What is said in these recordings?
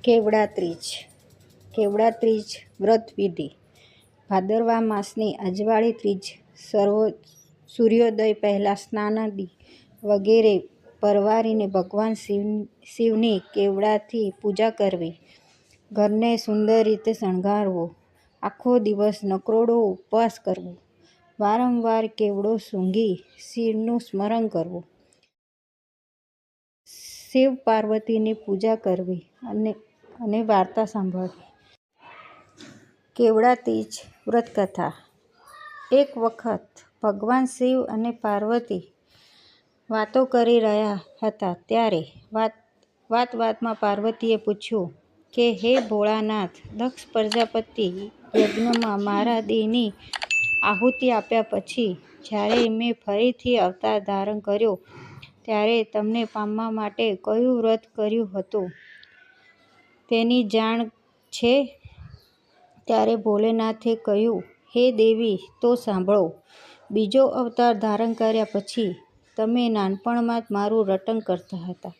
કેવડા ત્રીજ. કેવડા ત્રીજ વ્રત વિધિ. ભાદરવા માસની અજવાળી ત્રીજ સૂર્યોદય પહેલાં સ્નાનાદિ વગેરે પરવારીને ભગવાન શિવની કેવડાથી પૂજા કરવી. ઘરને સુંદર રીતે શણગારવું. આખો દિવસ નકરોડો ઉપવાસ કરવો. વારંવાર કેવડો સૂંઘી શિવનું સ્મરણ કરવું. શિવ પાર્વતીની પૂજા કરવી અને વાર્તા સાંભળવી. કેવડા ત્રીજ વ્રતકથા. એક વખત ભગવાન શિવ અને પાર્વતી વાતો કરી રહ્યા હતા ત્યારે વાતમાં પાર્વતીએ પૂછ્યું કે હે ભોળાનાથ, દક્ષ પ્રજાપતિ યજ્ઞમાં મારા દેહની આહુતિ આપ્યા પછી જ્યારે મેં ફરીથી અવતાર ધારણ કર્યો ત્યારે તમને પામવા માટે કયું વ્રત કર્યું હતું તેની જાણ છે? ત્યારે ભોલેનાથે કહ્યું, હે દેવી, તો સાંભળો. બીજો અવતાર ધારણ કર્યા પછી તમે નાનપણમાં જ મારું રટણ કરતા હતા.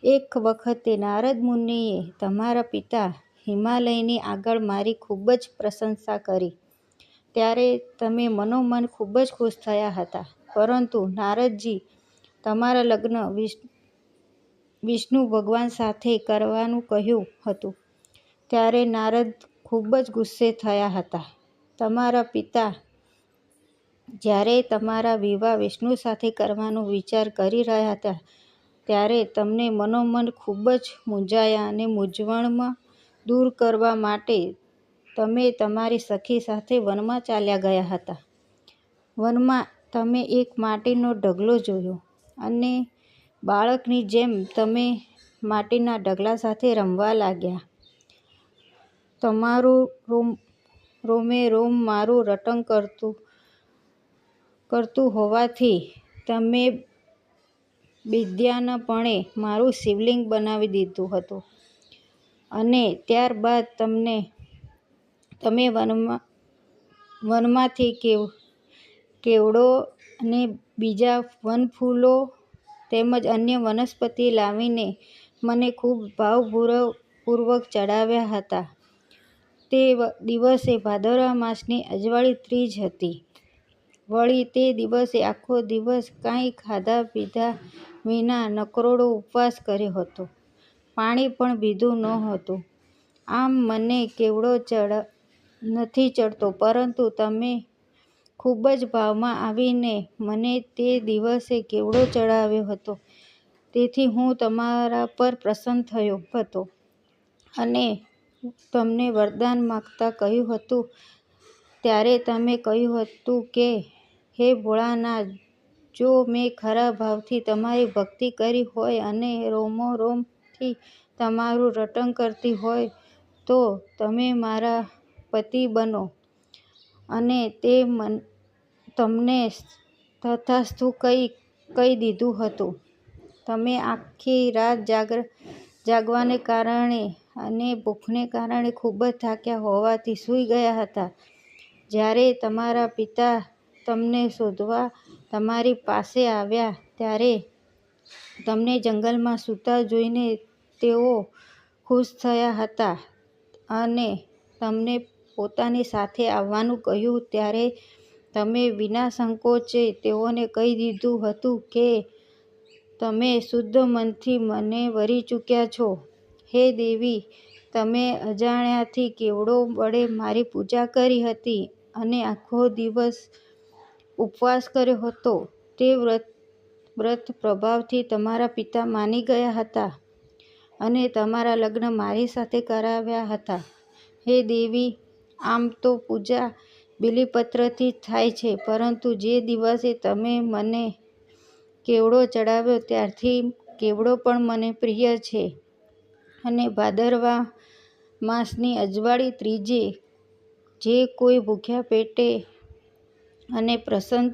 એક વખતે નારદ મુનિએ તમારા પિતા હિમાલયની આગળ મારી ખૂબ જ પ્રશંસા કરી ત્યારે તમે મનોમન ખૂબ જ ખુશ થયા હતા. પરંતુ નારદજી તમારા લગ્ન વિષ્ણુ ભગવાન સાથે કરવાનું કહ્યું હતું ત્યારે નારદ ખૂબ જ ગુસ્સે થયા હતા. તમારા પિતા જ્યારે તમારા વિવાહ વિષ્ણુ સાથે કરવાનો વિચાર કરી રહ્યા હતા ત્યારે તમને મનોમન ખૂબ જ મૂંઝાયા અને મૂંઝવણ દૂર કરવા માટે તમે તમારી સખી સાથે વનમાં ચાલ્યા ગયા હતા. વનમાં તમે એક માટીનો ઢગલો જોયો અને બાળકની જેમ તમે માટીના ઢગલા સાથે રમવા લાગ્યા. તમારું રોમે રોમ મારું રટણ કરતું હોવાથી તમે બેધ્યાનપણે મારું શિવલિંગ બનાવી દીધું હતું અને ત્યારબાદ તમે વનમાંથી કેવડો અને બીજા વનફૂલો તેમજ અન્ય વનસ્પતિ લાવીને મને ખૂબ ભાવપૂર્વક ચડાવ્યા હતા. તે દિવસે ભાદરવા માસની અજવાળી ત્રીજ હતી. વળી તે દિવસે આખો દિવસ કાંઈ ખાધા પીધા વિના નકરોડો ઉપવાસ કર્યો હતો. પાણી પણ પીધું નહોતું. આમ મને કેવડો નથી ચડતો, પરંતુ તમે ખૂબ જ ભાવમાં આવીને મને તે દિવસે કેવડો ચડાવ્યો હતો તેથી હું તમારા પર પ્રસન્ન થયો હતો અને તમને વરદાન માંગતા કહ્યું હતું. ત્યારે તમે કહ્યું હતું કે હે ભોળાનાથ, જો મેં ખરા ભાવથી તમારી ભક્તિ કરી હોય અને રોમોરોમથી તમારું રટણ કરતી હોય તો તમે મારા પતિ બનો. અને તમને તથાસ્તુ કહી દીધું હતું. તમે આખી રાત જાગવાને કારણે અને ભૂખને કારણે ખૂબ જ થાક્યા હોવાથી સૂઈ ગયા હતા. જ્યારે તમારા પિતા તમને શોધવા તમારી પાસે આવ્યા ત્યારે તમને જંગલમાં સૂતા જોઈને તેઓ ખુશ થયા હતા અને તમને પોતાની સાથે આવવાનું કહ્યું ત્યારે તમે વિના સંકોચે તેઓને કહી દીધું હતું કે તમે શુદ્ધ મનથી મને વરી ચૂક્યા છો. હે દેવી, તમે અજાણ્યાથી કેવડો વડે મારી પૂજા કરી હતી અને આખો દિવસ ઉપવાસ કર્યો હતો. તે વ્રત પ્રભાવથી તમારા પિતા માની ગયા હતા અને તમારા લગ્ન મારી સાથે કરાવ્યા હતા. હે દેવી, આમ તો પૂજા બીલીપત્રથી જ થાય છે, પરંતુ જે દિવસે તમે મને કેવડો ચડાવ્યો ત્યારથી કેવડો પણ મને પ્રિય છે અને ભાદરવા માસની અજવાળી ત્રીજે જે કોઈ ભૂખ્યા પેટે અને પ્રસન્ન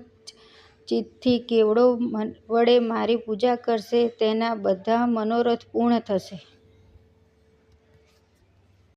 ચિત્તથી કેવડો વડે મારી પૂજા કરશે તેના બધા મનોરથ પૂર્ણ થશે.